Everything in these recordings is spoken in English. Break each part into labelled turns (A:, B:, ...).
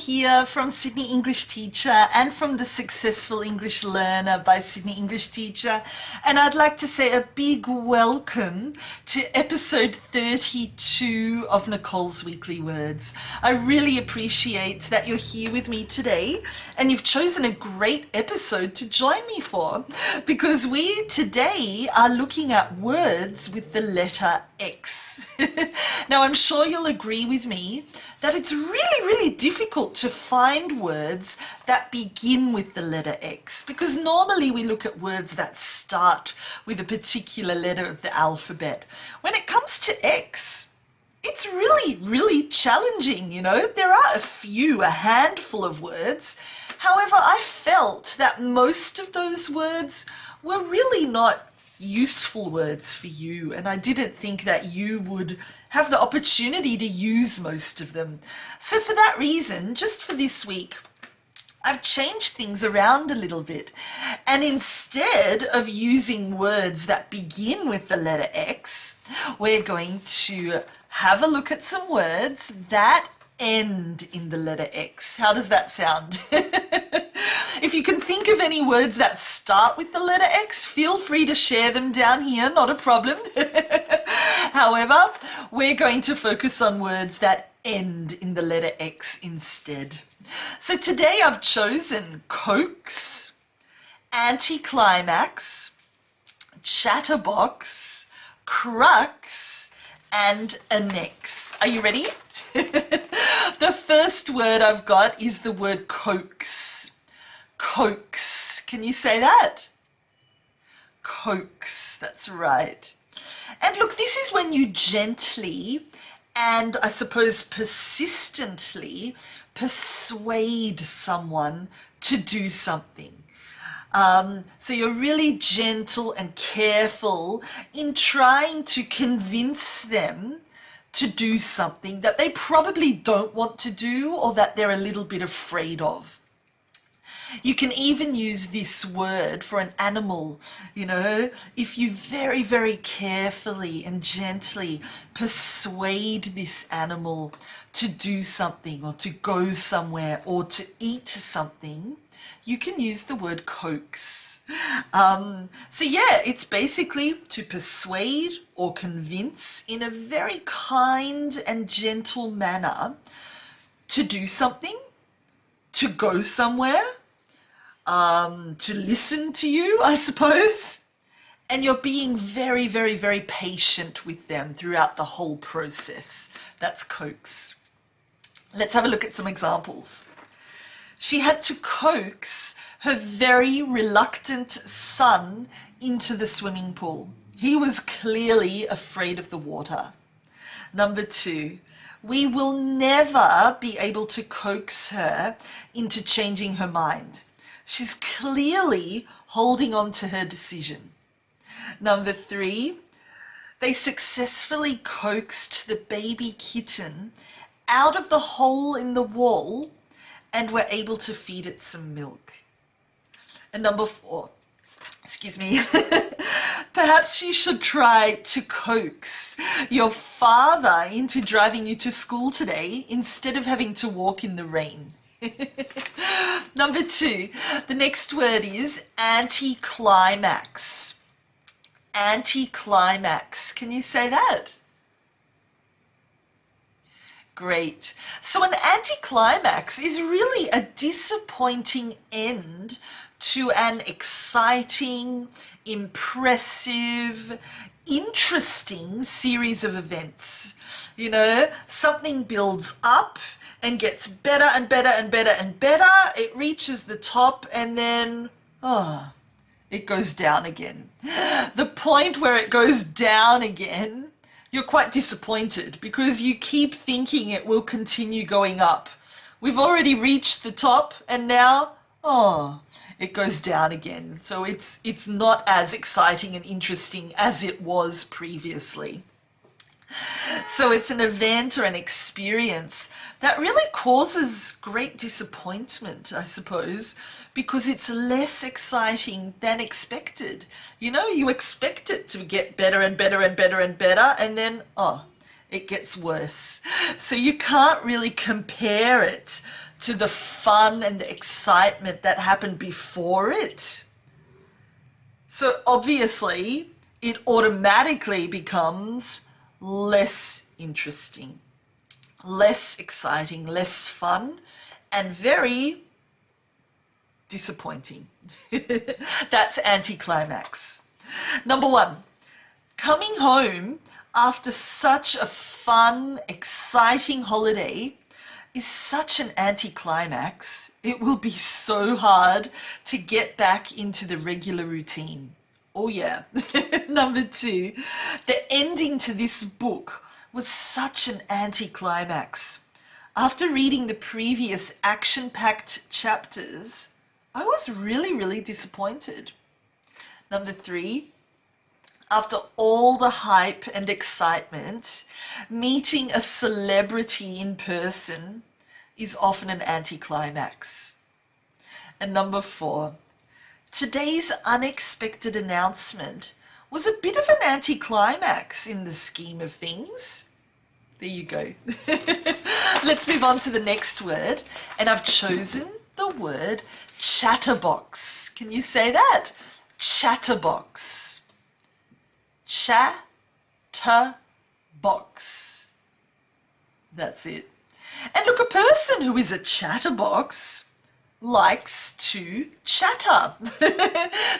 A: here from Sydney English Teacher and from the Successful English Learner by Sydney English Teacher, and I'd like to say a big welcome to episode 32 of Nicole's Weekly Words. I really appreciate that you're here with me today and you've chosen a great episode to join me for, because we today are looking at words with the letter X. Now, I'm sure you'll agree with me that it's really difficult to find words that begin with the letter X, because normally we look at words that start with a particular letter of the alphabet. When it comes to X, it's really challenging, you know. There are a handful of words. However, I felt that most of those words were really not useful words for you, and I didn't think that you would have the opportunity to use most of them. So for that reason, just for this week, I've changed things around a little bit, and instead of using words that begin with the letter X, we're going to have a look at some words that end in the letter X. How does that sound? If you can think of any words that start with the letter X, feel free to share them down here, not a problem. However, we're going to focus on words that end in the letter X instead. So today I've chosen COAX, ANTICLIMAX, CHATTERBOX, CRUX, and ANNEX. Are you ready? The first word I've got is the word coax. Coax. Can you say that? Coax. That's right. And look, this is when you gently and I suppose persistently persuade someone to do something. So you're really gentle and careful in trying to convince them to do something that they probably don't want to do or that they're a little bit afraid of. You can even use this word for an animal, you know, if you very carefully and gently persuade this animal to do something or to go somewhere or to eat something, you can use the word coax. So yeah, it's basically to persuade or convince in a very kind and gentle manner to do something, to go somewhere, to listen to you, I suppose. And you're being very patient with them throughout the whole process. That's coax. Let's have a look at some examples. She had to coax her very reluctant son into the swimming pool. He was clearly afraid of the water. Number 2, we will never be able to coax her into changing her mind. She's clearly holding on to her decision. Number 3, they successfully coaxed the baby kitten out of the hole in the wall and were able to feed it some milk. And number 4, excuse me, perhaps you should try to coax your father into driving you to school today instead of having to walk in the rain. Number 2, the next word is anticlimax. Anticlimax. Can you say that? Great. So an anticlimax is really a disappointing end to an exciting, impressive, interesting series of events. You know, something builds up and gets better and better and better and better. It reaches the top and then, it goes down again. The point where it goes down again, you're quite disappointed because you keep thinking it will continue going up. We've already reached the top and now, it goes down again. So it's not as exciting and interesting as it was previously. So it's an event or an experience that really causes great disappointment, I suppose, because it's less exciting than expected. You know, you expect it to get better and better and better and better, and then, it gets worse. So you can't really compare it to the fun and the excitement that happened before it. So obviously, it automatically becomes less interesting, less exciting, less fun, and very disappointing. That's anticlimax. Number one, coming home after such a fun, exciting holiday is such an anticlimax. It will be so hard to get back into the regular routine. Oh yeah. Number two, the ending to this book was such an anticlimax. After reading the previous action-packed chapters, I was really disappointed. Number three, after all the hype and excitement, meeting a celebrity in person is often an anticlimax. And number four, today's unexpected announcement was a bit of an anticlimax in the scheme of things. There you go. Let's move on to the next word, and I've chosen the word chatterbox. Can you say that? Chatterbox. Chatterbox. That's it. And look, a person who is a chatterbox likes to chatter.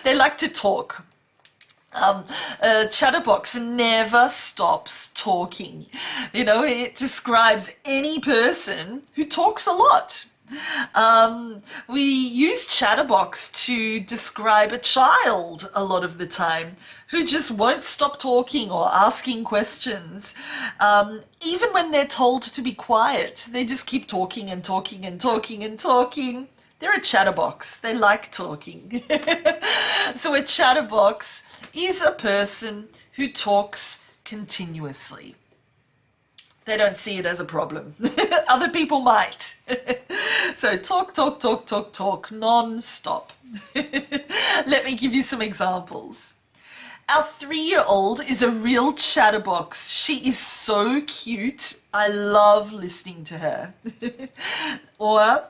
A: They like to talk. A chatterbox never stops talking. You know, it describes any person who talks a lot. We use chatterbox to describe a child a lot of the time who just won't stop talking or asking questions. Even when they're told to be quiet, they just keep talking and talking and talking and talking. They're a chatterbox. They like talking. So a chatterbox is a person who talks continuously. They don't see it as a problem. Other people might. So talk, non-stop. Let me give you some examples. Our 3-year-old is a real chatterbox. She is so cute. I love listening to her. Or,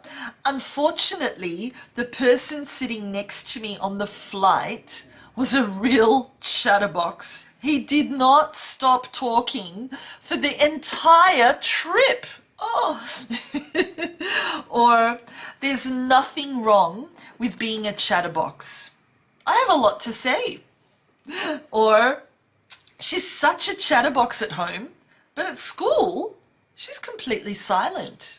A: unfortunately, the person sitting next to me on the flight was a real chatterbox. He did not stop talking for the entire trip. Oh. Or, there's nothing wrong with being a chatterbox. I have a lot to say. Or, she's such a chatterbox at home, but at school, she's completely silent.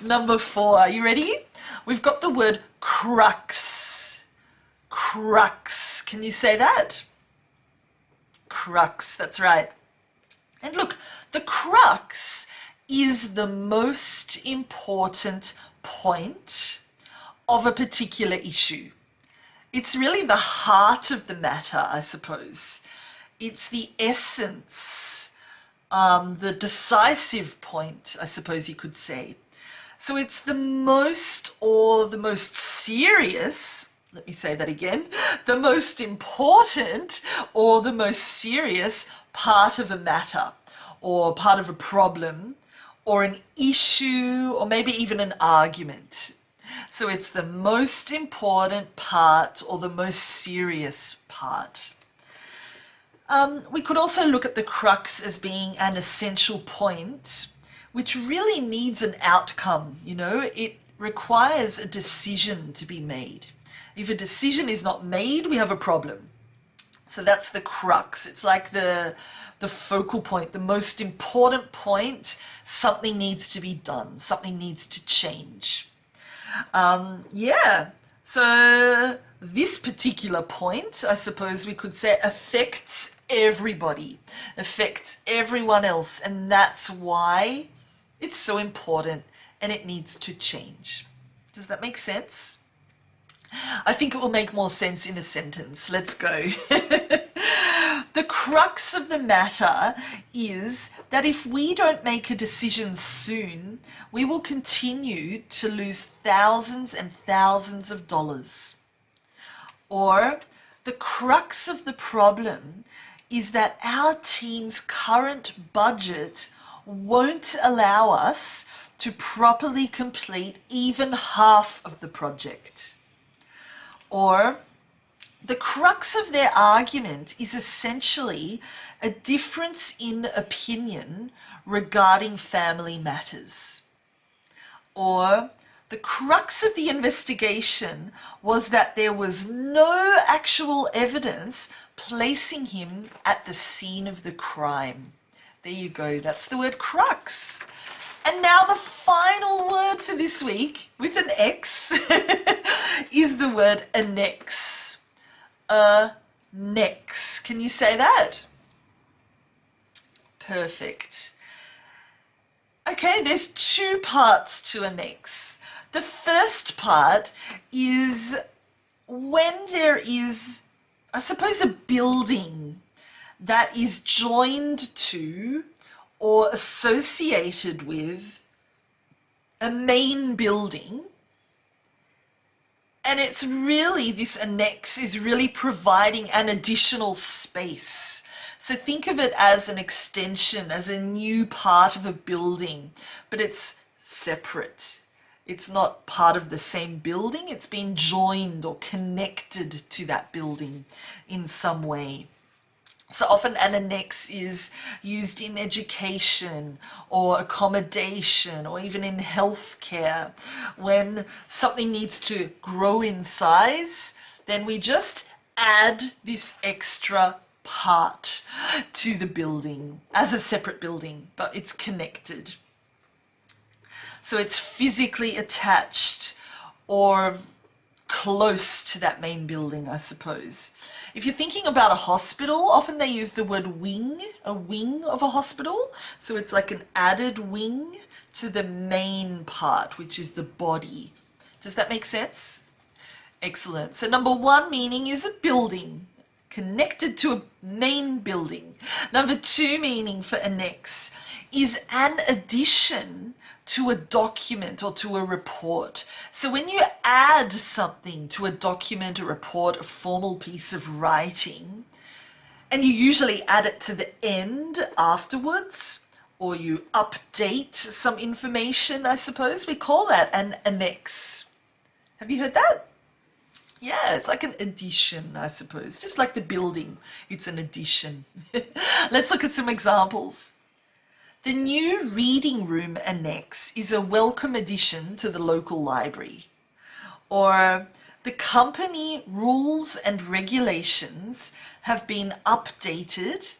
A: Number 4, are you ready? We've got the word crux. Crux. Can you say that? Crux, that's right. And look, the crux is the most important point of a particular issue. It's really the heart of the matter, I suppose. It's the essence, the decisive point, I suppose you could say. So it's the most serious, let me say that again, the most important or the most serious part of a matter or part of a problem or an issue or maybe even an argument. So it's the most important part or the most serious part. We could also look at the crux as being an essential point, which really needs an outcome. You know, it requires a decision to be made. If a decision is not made, we have a problem. So that's the crux. It's like the focal point, the most important point. Something needs to be done. Something needs to change. So this particular point, I suppose we could say, affects everybody, affects everyone else, and that's why it's so important and it needs to change. Does that make sense? I think it will make more sense in a sentence. Let's go. The crux of the matter is that if we don't make a decision soon, we will continue to lose thousands and thousands of dollars. Or the crux of the problem is that our team's current budget won't allow us to properly complete even half of the project. Or the crux of their argument is essentially a difference in opinion regarding family matters. Or the crux of the investigation was that there was no actual evidence placing him at the scene of the crime. There you go, that's the word crux. And now the final word for this week, with an X, is the word ANNEX. ANNEX. Can you say that? Perfect. Okay, there's two parts to ANNEX. The first part is when there is, I suppose, a building that is joined to or associated with a main building, and it's really, this ANNEX is really providing an additional space. So think of it as an extension, as a new part of a building, but it's separate. It's not part of the same building, it's been joined or connected to that building in some way. So often an ANNEX is used in education or accommodation or even in healthcare. When something needs to grow in size, then we just add this extra part to the building as a separate building, but it's connected. So it's physically attached or close to that main building, I suppose. If you're thinking about a hospital, often they use the word wing, a wing of a hospital. So it's like an added wing to the main part, which is the body. Does that make sense? Excellent. So number one meaning is a building, connected to a main building. Number two meaning for ANNEX is an addition to a document or to a report. So when you add something to a document, a report, a formal piece of writing, and you usually add it to the end afterwards, or you update some information, I suppose, we call that an ANNEX. Have you heard that? Yeah, it's like an addition, I suppose. Just like the building, it's an addition. Let's look at some examples. The new reading room ANNEX is a welcome addition to the local library. Or the company rules and regulations have been updated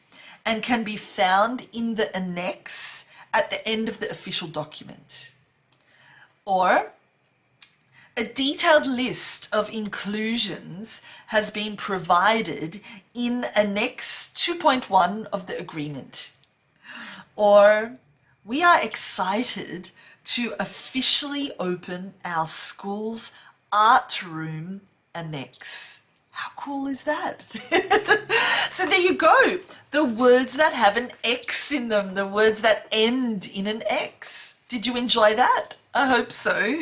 A: and can be found in the ANNEX at the end of the official document. Or a detailed list of inclusions has been provided in ANNEX 2.1 of the agreement. Or we are excited to officially open our school's art room ANNEX. How cool is that? So there you go. The words that have an X in them, the words that end in an X. Did you enjoy that? I hope so.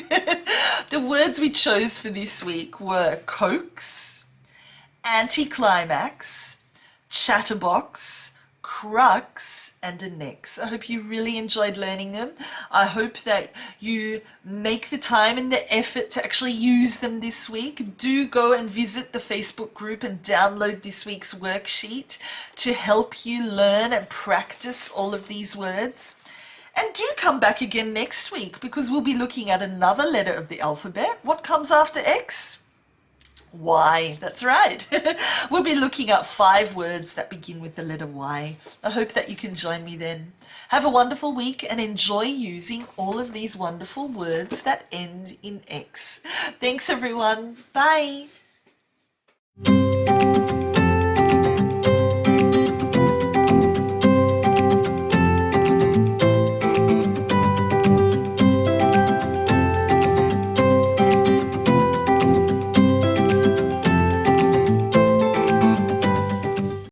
A: The words we chose for this week were COAX, ANTICLIMAX, CHATTERBOX, CRUX, and ANNEX. I hope you really enjoyed learning them. I hope that you make the time and the effort to actually use them this week. Do go and visit the Facebook group and download this week's worksheet to help you learn and practice all of these words. And do come back again next week because we'll be looking at another letter of the alphabet. What comes after X? Y, that's right. We'll be looking at 5 words that begin with the letter Y. I hope that you can join me then. Have a wonderful week and enjoy using all of these wonderful words that end in X. Thanks everyone. Bye.